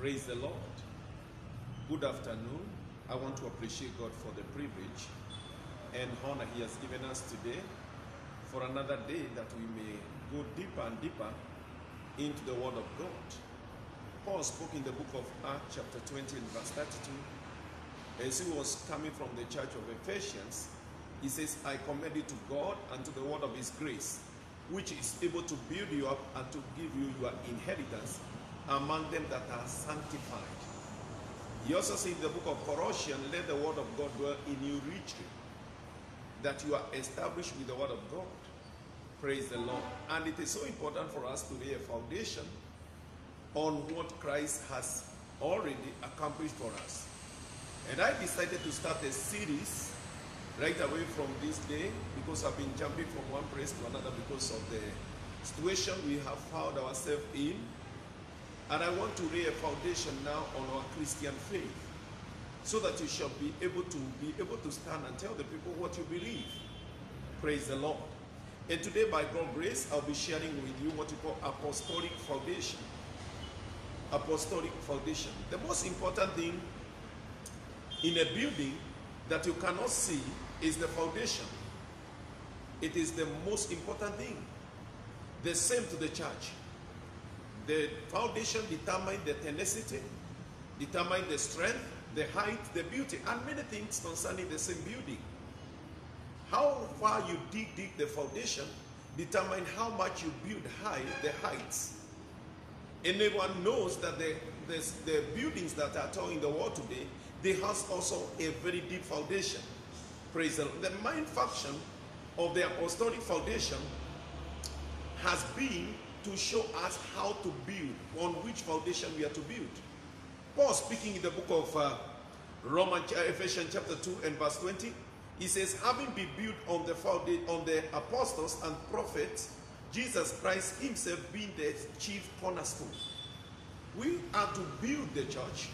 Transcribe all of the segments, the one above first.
Praise the Lord. Good afternoon. I want to appreciate God for the privilege and honor He has given us today for another day that we may go deeper and deeper into the Word of God. Paul spoke in the book of Acts chapter 20 and verse 32. As he was coming from the church of Ephesians, he says, I commend you to God and to the word of His grace, which is able to build you up and to give you your inheritance among them that are sanctified. He also said in the book of Colossians, let the word of God dwell in you richly, that you are established with the word of God. Praise the Lord. And it is so important for us to lay a foundation on what Christ has already accomplished for us. And I decided to start a series right away from this day, because I've been jumping from one place to another because of the situation we have found ourselves in. And I want to lay a foundation now on our Christian faith, so that you shall be able to stand and tell the people what you believe. Praise the Lord. And today, by God's grace, I'll be sharing with you what we call apostolic foundation. Apostolic foundation. The most important thing in a building that you cannot see is the foundation. It is the most important thing. The same to the church. The foundation determines the tenacity, determines the strength, the height, the beauty, and many things concerning the same building. How far you dig the foundation determines how much you build high the heights. Anyone knows that the buildings that are tall in the world today, they have also a very deep foundation. Praise the Lord. The main function of the apostolic foundation has been to show us how to build, on which foundation we are to build. Paul, speaking in the book of Ephesians chapter 2 and verse 20, he says, having been built on the apostles and prophets, Jesus Christ himself being the chief cornerstone. We are to build the church,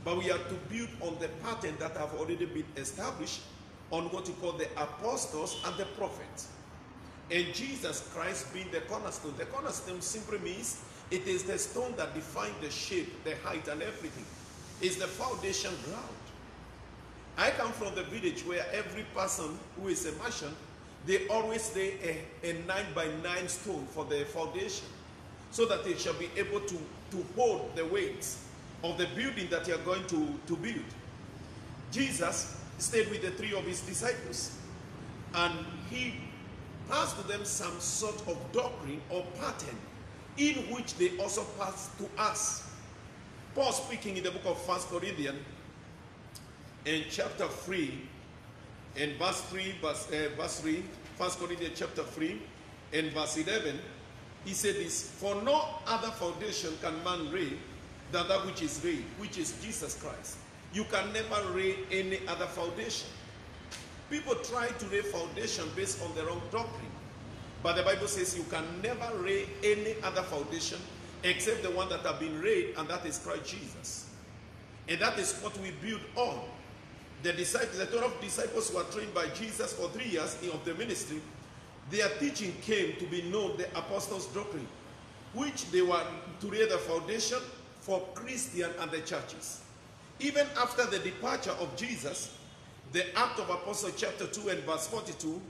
but we are to build on the pattern that have already been established on what we call the apostles and the prophets. And Jesus Christ being the cornerstone. The cornerstone simply means it is the stone that defines the shape, the height, and everything. It's the foundation ground. I come from the village where every person who is a merchant, they always lay a 9x9 stone for the foundation, so that they shall be able to hold the weights of the building that you are going to build. Jesus stayed with the three of his disciples, and he passed to them some sort of doctrine or pattern in which they also passed to us. Paul, speaking in the book of 1 Corinthians in chapter 3 and verse 3, 1 Corinthians chapter 3 and verse 11, he said this, for no other foundation can man lay than that which is laid, which is Jesus Christ. You can never lay any other foundation. People try to lay foundation based on the wrong doctrine. But the Bible says you can never lay any other foundation except the one that has been laid, and that is Christ Jesus. And that is what we build on. The 12 disciples who were trained by Jesus for 3 years of the ministry, their teaching came to be known the apostles' doctrine, which they were to lay the foundation for Christian and the churches. Even after the departure of Jesus, the Act of Apostles chapter 2 and verse 42,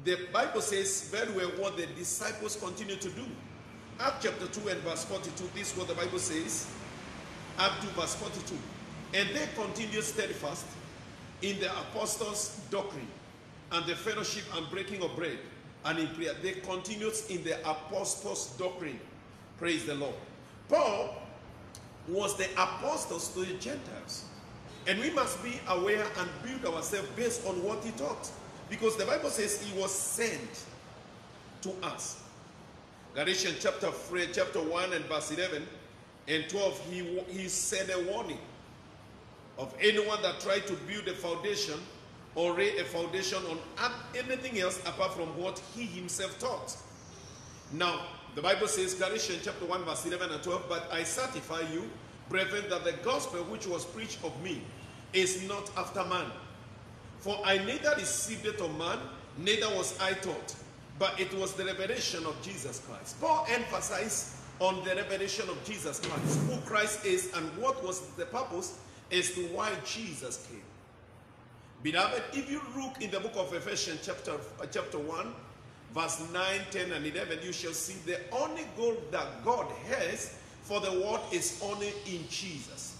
the Bible says very well what the disciples continue to do. Act chapter 2 and verse 42, this is what the Bible says. Act 2 verse 42. And they continued steadfast in the apostles' doctrine and the fellowship and breaking of bread and in prayer. They continued in the apostles' doctrine. Praise the Lord. Paul was the apostles to the Gentiles. And we must be aware and build ourselves based on what he taught. Because the Bible says he was sent to us. Galatians chapter 1 and verse 11 and 12, he said a warning of anyone that tried to build a foundation or lay a foundation on anything else apart from what he himself taught. Now, the Bible says, Galatians chapter 1 verse 11 and 12, but I certify you, brethren, that the gospel which was preached of me is not after man. For I neither received it of man, neither was I taught, but it was the revelation of Jesus Christ. Paul emphasized on the revelation of Jesus Christ, who Christ is and what was the purpose as to why Jesus came. Beloved, if you look in the book of Ephesians chapter 1, verse 9, 10, and 11, you shall see the only goal that God has for the world is only in Jesus.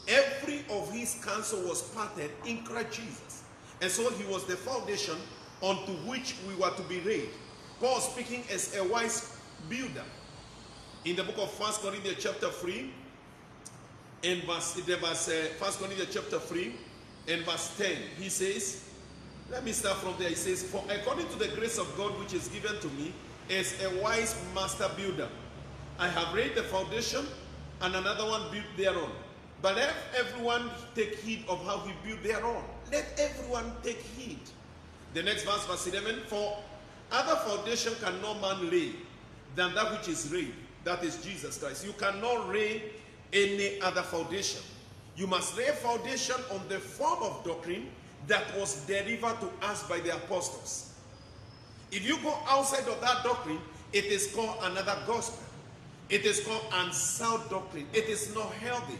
Every of his counsel was parted in Christ Jesus. And so he was the foundation onto which we were to be laid. Paul speaking as a wise builder. In the book of 1 Corinthians chapter 3, in verse 1 Corinthians chapter 3, and verse 10, he says, let me start from there. He says, for according to the grace of God which is given to me as a wise master builder, I have laid the foundation and another one built thereon. But let everyone take heed of how he built thereon. Let everyone take heed. The next verse, verse 11, for other foundation can no man lay than that which is laid, that is Jesus Christ. You cannot lay any other foundation. You must lay a foundation on the form of doctrine that was delivered to us by the apostles. If you go outside of that doctrine, it is called another gospel. It is called unsound doctrine. It is not healthy.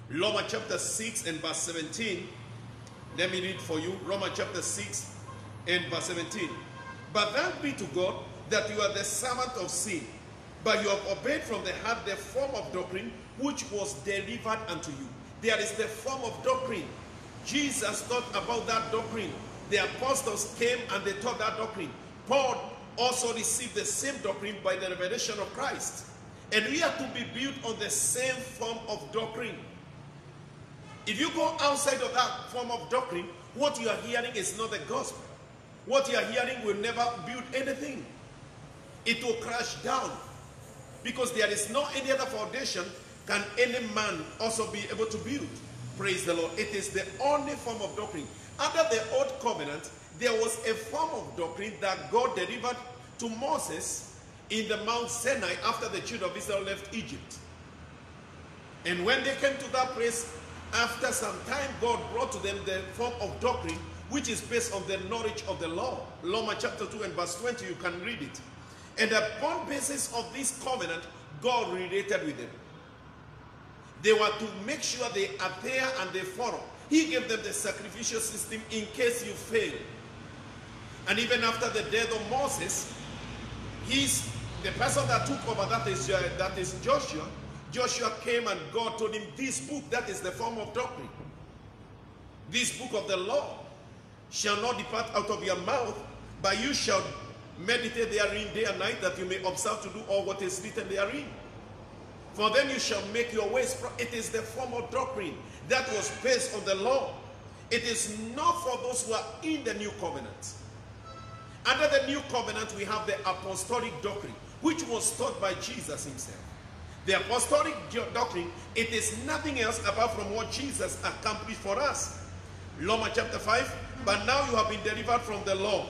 Romans chapter 6 and verse 17. Let me read for you. Romans chapter 6 and verse 17. But thanks be to God that you are the servant of sin, but you have obeyed from the heart the form of doctrine which was delivered unto you. There is the form of doctrine. Jesus taught about that doctrine. The apostles came and they taught that doctrine. Paul also received the same doctrine by the revelation of Christ. And we are to be built on the same form of doctrine. If you go outside of that form of doctrine, what you are hearing is not the gospel. What you are hearing will never build anything. It will crash down. Because there is no any other foundation can any man also be able to build. Praise the Lord. It is the only form of doctrine. Under the old covenant, there was a form of doctrine that God delivered to Moses in the Mount Sinai after the children of Israel left Egypt. And when they came to that place, after some time, God brought to them the form of doctrine which is based on the knowledge of the law. Romans chapter 2 and verse 20, you can read it. And upon basis of this covenant, God related with them. They were to make sure they adhere and they follow. He gave them the sacrificial system in case you fail. And even after the death of Moses, the person that took over, that is Joshua. Joshua came and God told him, this book, that is the form of doctrine. This book of the law shall not depart out of your mouth, but you shall meditate therein day and night, that you may observe to do all what is written therein. For then you shall make your ways. It is the form of doctrine that was based on the law. It is not for those who are in the new covenant. Under the new covenant, we have the apostolic doctrine, which was taught by Jesus himself. The apostolic doctrine, it is nothing else apart from what Jesus accomplished for us. Romans chapter 5, but now you have been delivered from the law,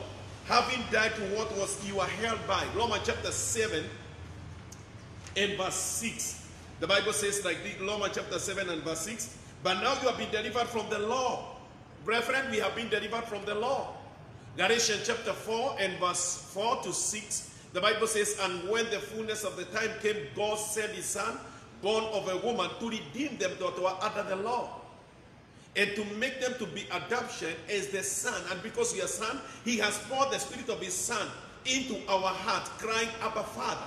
having died to what was you are held by. Romans chapter 7 and verse 6. The Bible says like this, Romans chapter 7 and verse 6, but now you have been delivered from the law. Brethren, we have been delivered from the law. Galatians chapter 4 and verse 4 to 6, the Bible says, and when the fullness of the time came, God sent his son, born of a woman, to redeem them that were under the law, and to make them to be adoption as the son. And because we are son, he has poured the spirit of his son into our heart, crying, Abba, Father.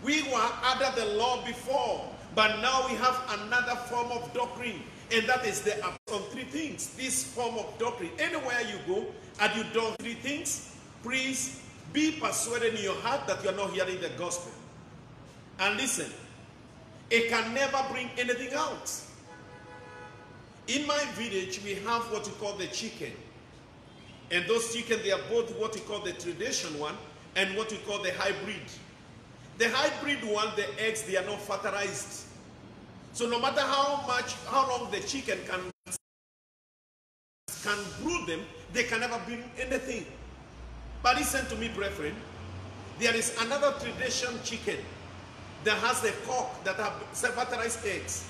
We were under the law before, but now we have another form of doctrine, and that is the on three things. This form of doctrine, anywhere you go and you do three things, please be persuaded in your heart that you are not hearing the gospel. And listen, it can never bring anything out. In my village, we have what we call the chicken. And those chicken, they are both what we call the traditional one and what we call the hybrid. The hybrid one, the eggs, they are not fertilized. So no matter how long the chicken can brood them, they can never bring anything. But listen to me, brethren. There is another traditional chicken that has the cock that have fertilized eggs.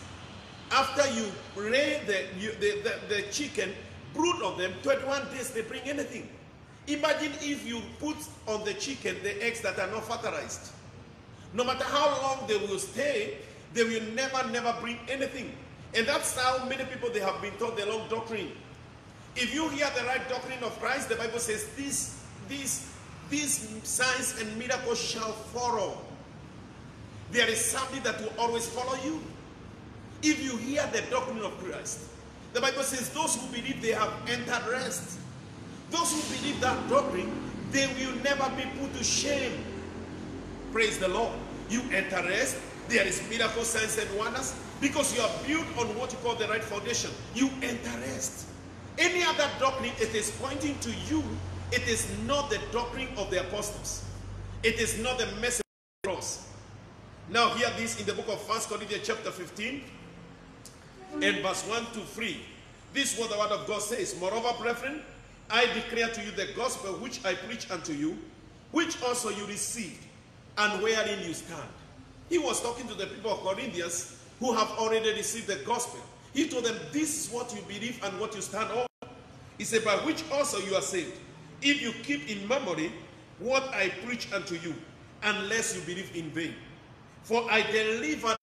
After you lay the chicken, brood on them, 21 days they bring anything. Imagine if you put on the chicken the eggs that are not fertilized. No matter how long they will stay, they will never bring anything. And that's how many people, they have been taught the wrong doctrine. If you hear the right doctrine of Christ, the Bible says these signs and miracles shall follow. There is something that will always follow you. If you hear the doctrine of Christ, the Bible says those who believe, they have entered rest. Those who believe that doctrine, they will never be put to shame. Praise the Lord. You enter rest. There is miracle, signs and wonders, because you are built on what you call the right foundation. You enter rest. Any other doctrine, it is pointing to you. It is not the doctrine of the apostles. It is not the message of the cross. Now hear this in the book of 1 Corinthians chapter 15 and verse 1 to 3. This is what the word of God says. Moreover, brethren, I declare to you the gospel which I preach unto you, which also you received, and wherein you stand. He was talking to the people of Corinthians who have already received the gospel. He told them, this is what you believe and what you stand on. He said, by which also you are saved, if you keep in memory what I preach unto you, unless you believe in vain. For I delivered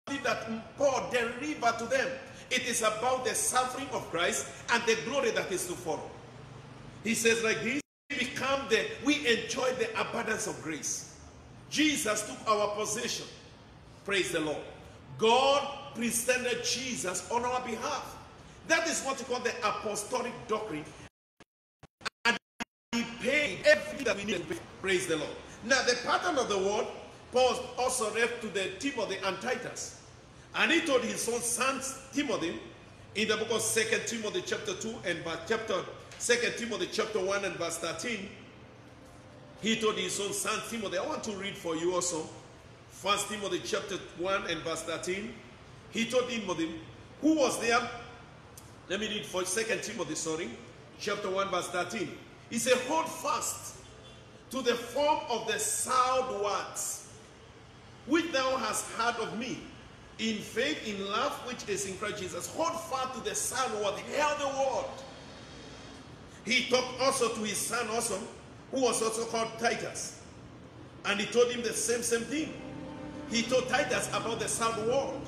that Paul delivered to them. It is about the suffering of Christ and the glory that is to follow. He says like this, we enjoy the abundance of grace. Jesus took our possession. Praise the Lord. God presented Jesus on our behalf. That is what we call the apostolic doctrine. And he paid everything that we need. Praise the Lord. Now the pattern of the word, Paul also read to the Timothy and Titus. And he told his own son Timothy in the book of 2 Timothy chapter 2 and 2 Timothy chapter 1 and verse 13. He told his own son Timothy, I want to read for you also. 1 Timothy chapter 1 and verse 13. He told Timothy, who was there? Let me read for 2 Timothy, chapter 1 verse 13. He said, hold fast to the form of the sound words, which thou hast heard of me, in faith, in love, which is in Christ Jesus. Hold fast to the sound word, hear the word. He talked also to his son also, who was also called Titus. And he told him the same thing. He told Titus about the sound word.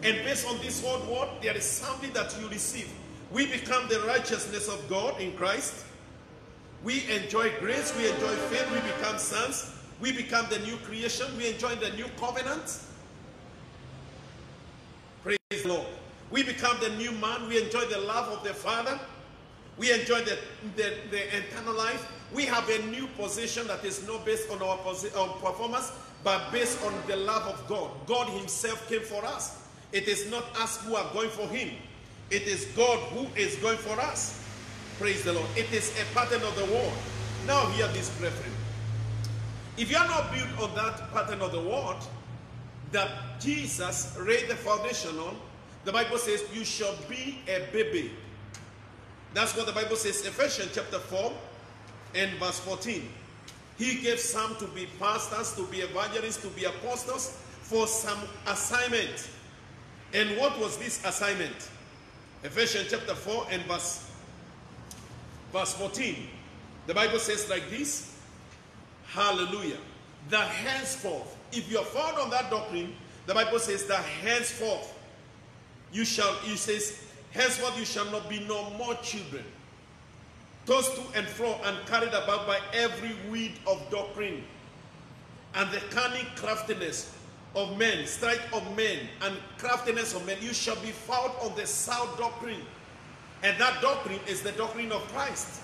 And based on this word, there is something that you receive. We become the righteousness of God in Christ. We enjoy grace, we enjoy faith, we become sons. We become the new creation, we enjoy the new covenant. Praise the Lord. We become the new man, we enjoy the love of the Father. We enjoy the eternal life. We have a new position that is not based on our performance, but based on the love of God. God himself came for us. It is not us who are going for him. It is God who is going for us. Praise the Lord. It is a pattern of the word. Now hear this, brethren. If you are not built on that pattern of the word that Jesus laid the foundation on, the Bible says you shall be a baby. That's what the Bible says, Ephesians chapter 4 and verse 14. He gave some to be pastors, to be evangelists, to be apostles, for some assignment. And what was this assignment? Ephesians chapter 4 and verse 14. The Bible says like this. Hallelujah. That henceforth, if you are found on that doctrine, the Bible says that henceforth, it says, henceforth you shall not be no more children, tossed to and fro and carried about by every wind of doctrine, and the cunning craftiness of men, strife of men, and craftiness of men. You shall be found on the sound doctrine. And that doctrine is the doctrine of Christ.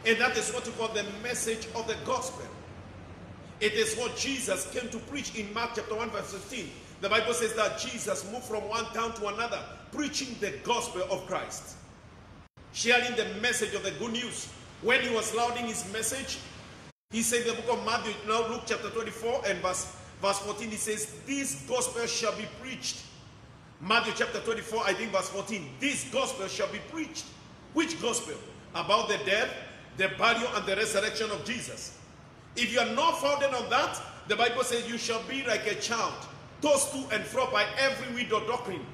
And that is what we call the message of the gospel. It is what Jesus came to preach in Mark chapter 1 verse 15. The Bible says that Jesus moved from one town to another, preaching the gospel of Christ, sharing the message of the good news. When he was lauding his message, he said in the book of Matthew, now Luke chapter 24 and verse 14, he says, this gospel shall be preached. Matthew chapter 24, I think verse 14. This gospel shall be preached. Which gospel? About the death, the burial, and the resurrection of Jesus. If you are not founded on that, the Bible says you shall be like a child, tossed to and fro by every wind of doctrine.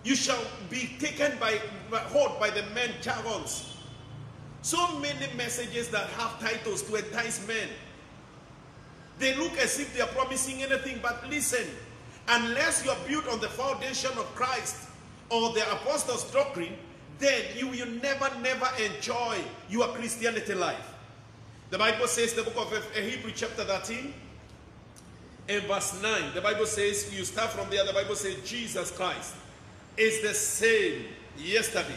You shall be taken by hold by the men jargons. So many messages that have titles to entice men. They look as if they are promising anything, but listen, unless you are built on the foundation of Christ or the apostles' doctrine, then you will never enjoy your Christianity life. The Bible says, the book of Hebrews chapter 13 and verse 9, the Bible says, you start from there, the Bible says Jesus Christ is the same yesterday.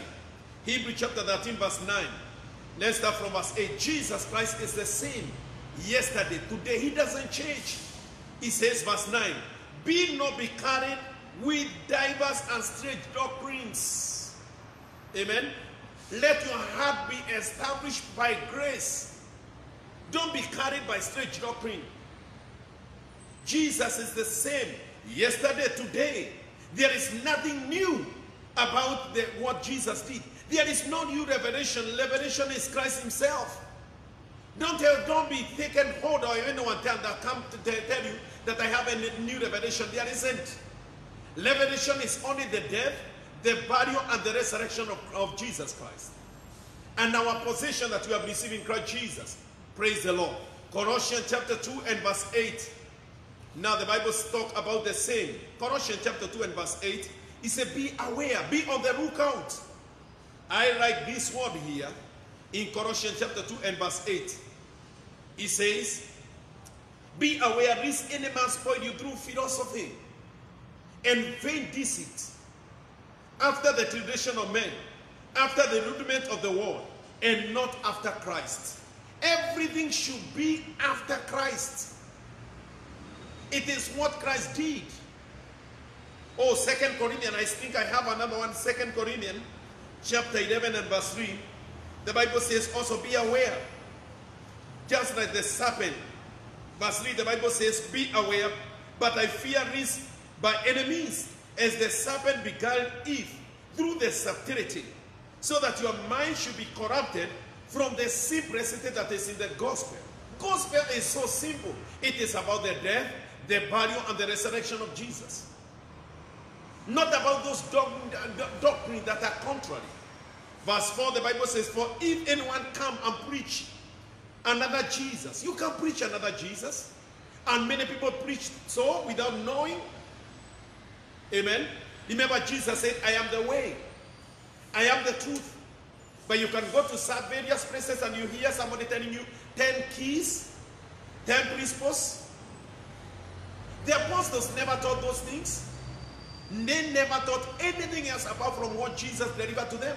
Hebrews chapter 13 verse 9. Let's start from verse 8. Jesus Christ is the same yesterday, today. He doesn't change. He says, verse 9, be not be carried with diverse and strange doctrines. Amen. Let your heart be established by grace. Don't be carried by strange doctrine. Jesus is the same yesterday, today. There is nothing new about what Jesus did. There is no new revelation. Revelation is Christ himself. Don't be taken hold or anyone that come to tell you that I have a new revelation. There isn't. Revelation is only the death, the burial, and the resurrection of Jesus Christ. And our possession that we have received in Christ Jesus. Praise the Lord. Colossians chapter 2 and verse 8. Now the Bible talks about the same. Colossians chapter 2 and verse 8. He said, be aware, be on the lookout. I like this word here in Colossians chapter 2 and verse 8. He says, be aware lest any man spoil you through philosophy and vain deceit, after the tradition of men, after the rudiment of the world, and not after Christ. Everything should be after Christ. It is what Christ did. Oh, 2 Corinthians, I think I have another one, 2 Corinthians chapter 11 and verse 3. The Bible says, also be aware, just like the serpent. Verse 3, the Bible says, be aware, but I fear lest by enemies, as the serpent beguiled Eve through the subtlety, so that your mind should be corrupted from the simplicity that is in the gospel. Gospel is so simple. It is about the death, the burial, and the resurrection of Jesus. Not about those doctrines that are contrary. Verse 4, the Bible says, for if anyone come and preach another Jesus, you can preach another Jesus. And many people preach so without knowing. Amen. Remember, Jesus said, I am the way. I am the truth. But you can go to various places and you hear somebody telling you 10 keys, 10 principles. The apostles never taught those things. They never taught anything else apart from what Jesus delivered to them.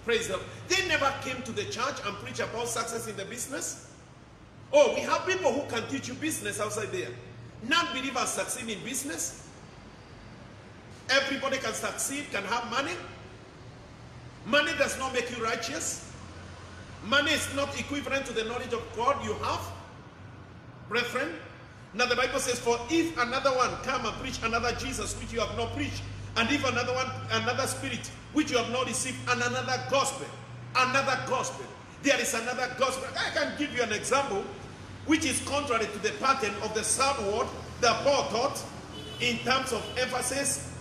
Praise them. They never came to the church and preached about success in the business. Oh, we have people who can teach you business outside there. Non-believers succeed in business. Everybody can succeed, can have money. Money does not make you righteous. Money is not equivalent to the knowledge of God you have. Brethren, now the Bible says, for if another one come and preach another Jesus which you have not preached, and if another one, another spirit which you have not received, and another gospel, there is another gospel. I can give you an example which is contrary to the pattern of the third word that Paul taught in terms of emphasis.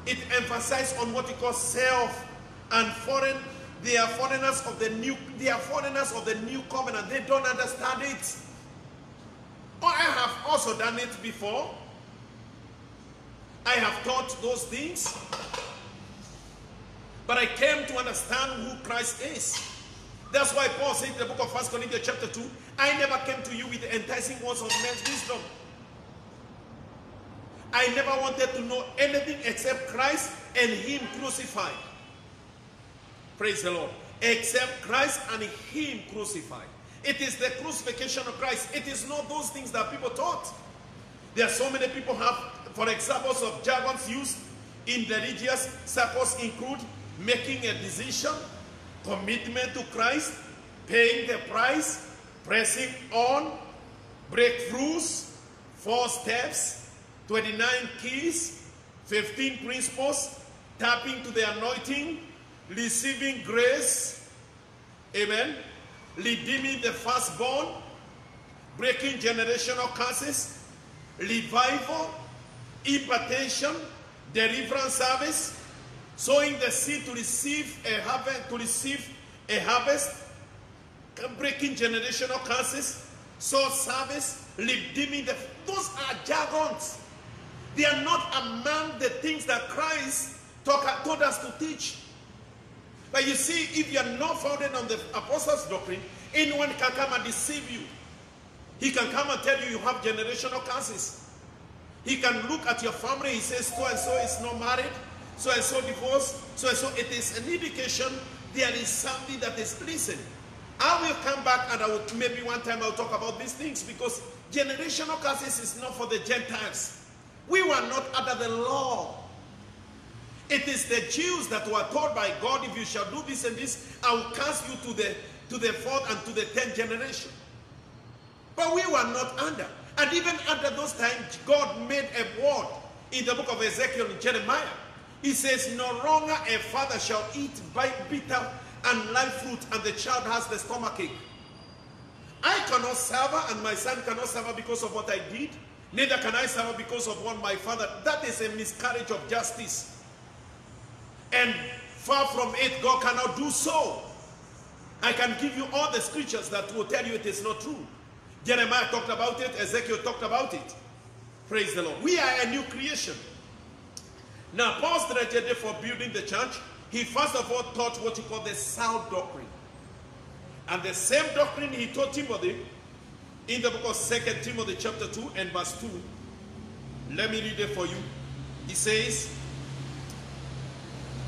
It emphasizes on what he calls self and foreign. They are foreigners of the new. They are foreigners of the new covenant. They don't understand it. Oh, I have also done it before. I have taught those things, but I came to understand who Christ is. That's why Paul said in the book of 1 Corinthians chapter 2, I never came to you with the enticing words of men's wisdom. I never wanted to know anything except Christ and him crucified. Praise the Lord. Except Christ and him crucified. It is the crucifixion of Christ. It is not those things that people taught. There are so many people have, for examples of jargons used in religious circles include making a decision, commitment to Christ, paying the price, pressing on, breakthroughs, 4 steps, 29 keys, 15 principles, tapping to the anointing, receiving grace, amen, redeeming the firstborn, breaking generational curses, revival, impartation, deliverance service, sowing the seed to receive a harvest, breaking generational curses, soul service, redeeming the... Those are jargons. They are not among the things that Christ told us to teach. But you see, if you are not founded on the apostles' doctrine, anyone can come and deceive you. He can come and tell you you have generational curses. He can look at your family, he says so-and-so is not married, so-and-so divorced, so-and-so. It is an indication there is something that is missing. I will come back and I will, maybe one time I'll talk about these things, because generational curses is not for the Gentiles. We were not under the law. It is the Jews that were told by God, if you shall do this and this, I will cast you to the fourth and to the 10th generation. But we were not under. And even under those times, God made a word in the book of Ezekiel and Jeremiah. He says, no longer a father shall eat bitter and live fruit, and the child has the stomachache. I cannot suffer, and my son cannot suffer because of what I did. Neither can I suffer because of what my father... That is a miscarriage of justice. And far from it, God cannot do so. I can give you all the scriptures that will tell you it is not true. Jeremiah talked about it. Ezekiel talked about it. Praise the Lord. We are a new creation. Now, Paul's strategy for building the church, he first of all taught what he called the sound doctrine. And the same doctrine he taught Timothy in the book of 2 Timothy chapter 2 and verse 2. Let me read it for you. He says,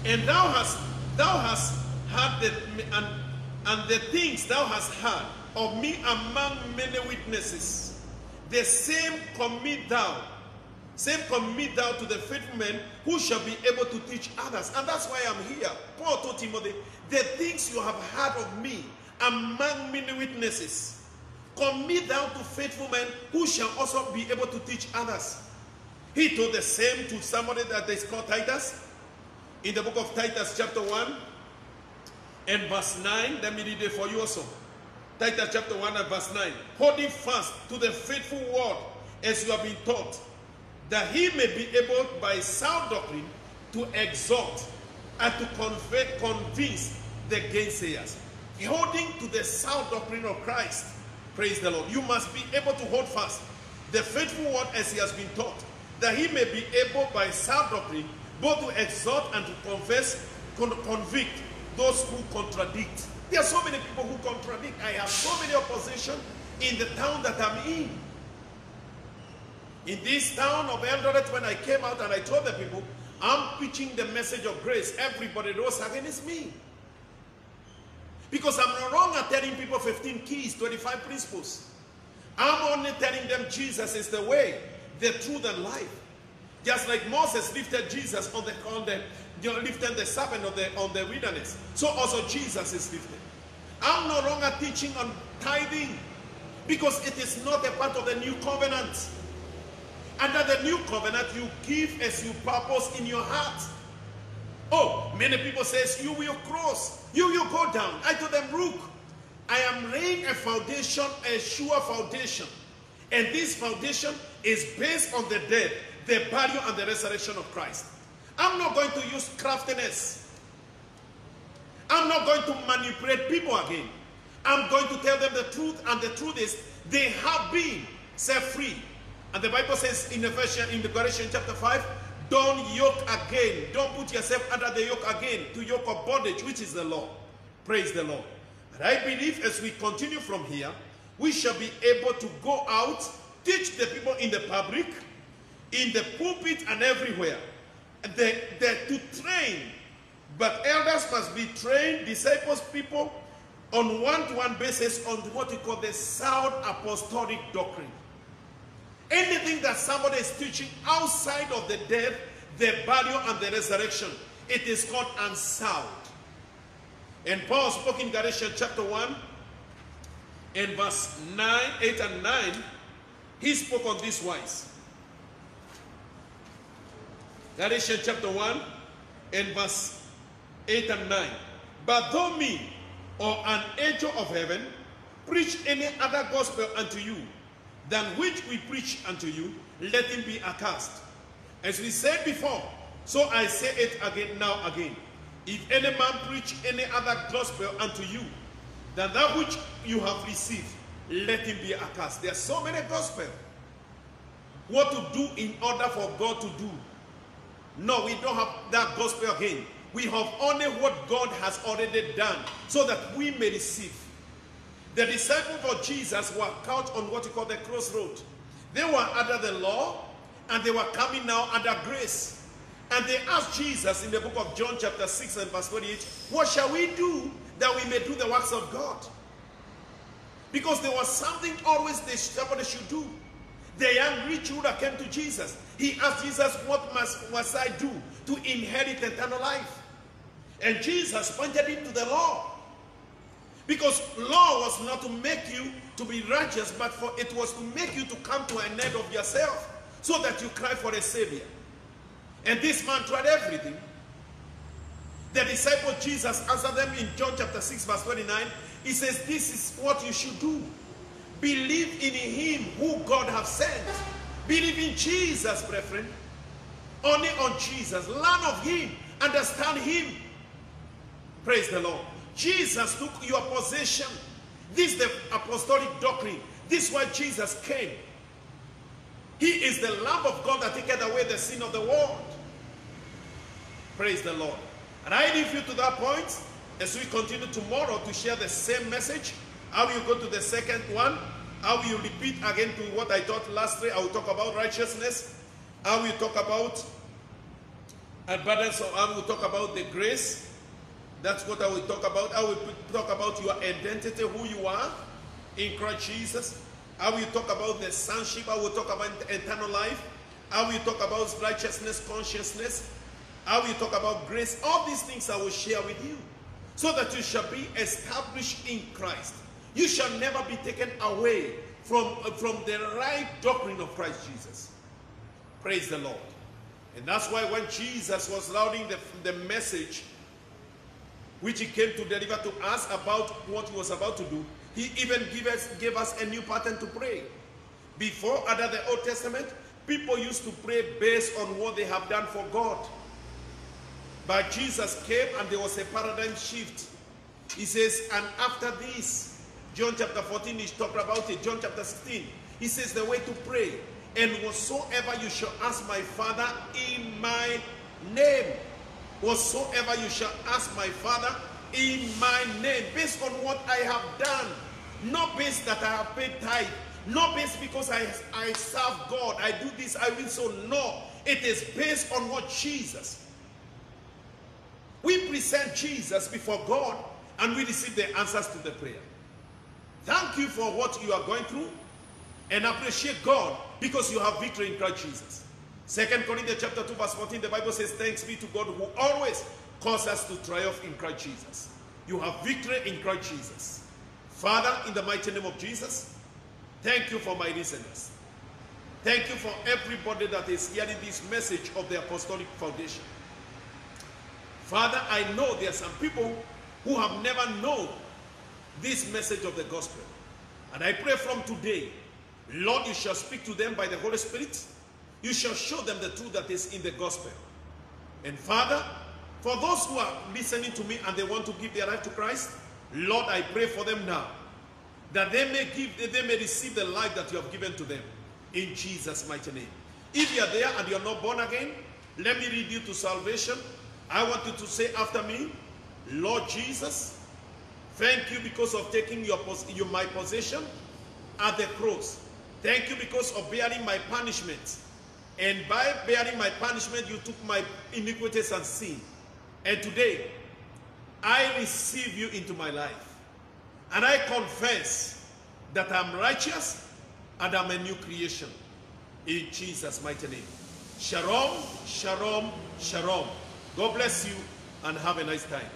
and thou hast heard the things thou hast heard of me among many witnesses. The same commit thou to the faithful men who shall be able to teach others. And that's why I'm here. Paul told Timothy, the things you have heard of me among many witnesses, commit thou to faithful men who shall also be able to teach others. He told the same to somebody that is called Titus. In the book of Titus chapter 1 and verse 9, let me read it for you also. Titus chapter 1 and verse 9. Holding fast to the faithful word as you have been taught, that he may be able by sound doctrine to exhort and to convince the gainsayers. Holding to the sound doctrine of Christ. Praise the Lord. You must be able to hold fast the faithful word as he has been taught, that he may be able by sound doctrine both to exhort and to convict those who contradict. There are so many people who contradict. I have so many opposition in the town that I'm in. In this town of Eldoret, when I came out and I told the people, I'm preaching the message of grace, everybody rose against me. Because I'm no longer telling people 15 keys, 25 principles. I'm only telling them Jesus is the way, the truth, and life. Just like Moses lifted Jesus lifted the serpent on the wilderness, so also Jesus is lifted. I'm no longer teaching on tithing, because it is not a part of the new covenant. Under the new covenant, you give as you purpose in your heart. Oh, many people say, you will cross, you will go down. I told them, look, I am laying a foundation, a sure foundation. And this foundation is based on the death, the burial, and the resurrection of Christ. I'm not going to use craftiness. I'm not going to manipulate people again. I'm going to tell them the truth, and the truth is they have been set free. And the Bible says in Galatians chapter 5, don't yoke again. Don't put yourself under the yoke again, to yoke of bondage, which is the law. Praise the Lord. And I believe as we continue from here, we shall be able to go out, teach the people in the public, in the pulpit, and everywhere. To train. But elders must be trained, disciples, people, on one-to-one basis on what we call the sound apostolic doctrine. Anything that somebody is teaching outside of the death, the burial, and the resurrection, it is called unsound. And Paul spoke in Galatians chapter 1 and verse 8 and 9. He spoke on this wise. Galatians chapter 1 and verse 8 and 9. But though me or an angel of heaven preach any other gospel unto you than which we preach unto you, let him be accursed. As we said before, so I say it again now again. If any man preach any other gospel unto you than that which you have received, let him be accursed. There are so many gospels. What to do in order for God to do. No, we don't have that gospel again. We have only what God has already done so that we may receive. The disciples of Jesus were caught on what we call the crossroad. They were under the law and they were coming now under grace. And they asked Jesus in the book of John chapter 6 and verse 28, what shall we do that we may do the works of God? Because there was something always somebody should do. The young rich ruler came to Jesus. He asked Jesus, what must I do to inherit eternal life? And Jesus pointed him to the law. Because law was not to make you to be righteous, but it was to make you to come to an end of yourself so that you cry for a savior. And this man tried everything. The disciple Jesus answered them in John chapter 6 verse 29. He says, this is what you should do. Believe in him who God has sent. Believe in Jesus, brethren. Only on Jesus. Learn of him. Understand him. Praise the Lord. Jesus took your possession. This is the apostolic doctrine. This is why Jesus came. He is the Lamb of God that taketh away the sin of the world. Praise the Lord. And I leave you to that point as we continue tomorrow to share the same message. I will go to the second one. I will repeat again to what I taught last week. I will talk about righteousness. I will talk about abundance. I will talk about the grace. That's what I will talk about. I will talk about your identity, who you are in Christ Jesus. I will talk about the sonship. I will talk about eternal life. I will talk about righteousness, consciousness. I will talk about grace. All these things I will share with you so that you shall be established in Christ. You shall never be taken away from the right doctrine of Christ Jesus. Praise the Lord. And that's why when Jesus was lauding the message which he came to deliver to us about what he was about to do, he even gave us a new pattern to pray. Before, under the Old Testament, people used to pray based on what they have done for God. But Jesus came and there was a paradigm shift. He says, and after this, John chapter 14 is talking about it. John chapter 16, he says the way to pray. And whatsoever you shall ask my Father in my name. Whatsoever you shall ask my Father in my name. Based on what I have done. Not based that I have paid tithe. Not based because I serve God. I do this, I will so. No. It is based on what Jesus. We present Jesus before God and we receive the answers to the prayer. Thank you for what you are going through and appreciate God because you have victory in Christ Jesus. 2 Corinthians chapter 2 verse 14, the Bible says, thanks be to God who always causes us to triumph in Christ Jesus. You have victory in Christ Jesus. Father, in the mighty name of Jesus, thank you for my listeners. Thank you for everybody that is hearing this message of the Apostolic Foundation. Father, I know there are some people who have never known this message of the gospel. And I pray from today, Lord, you shall speak to them by the Holy Spirit. You shall show them the truth that is in the gospel. And Father, for those who are listening to me and they want to give their life to Christ, Lord, I pray for them now, that they may receive the life that you have given to them. In Jesus' mighty name. If you are there and you are not born again, let me lead you to salvation. I want you to say after me, Lord Jesus, thank you because of taking my possession at the cross. Thank you because of bearing my punishment. And by bearing my punishment, you took my iniquities and sin. And today, I receive you into my life. And I confess that I'm righteous and I'm a new creation. In Jesus' mighty name. Shalom, shalom, shalom. God bless you and have a nice time.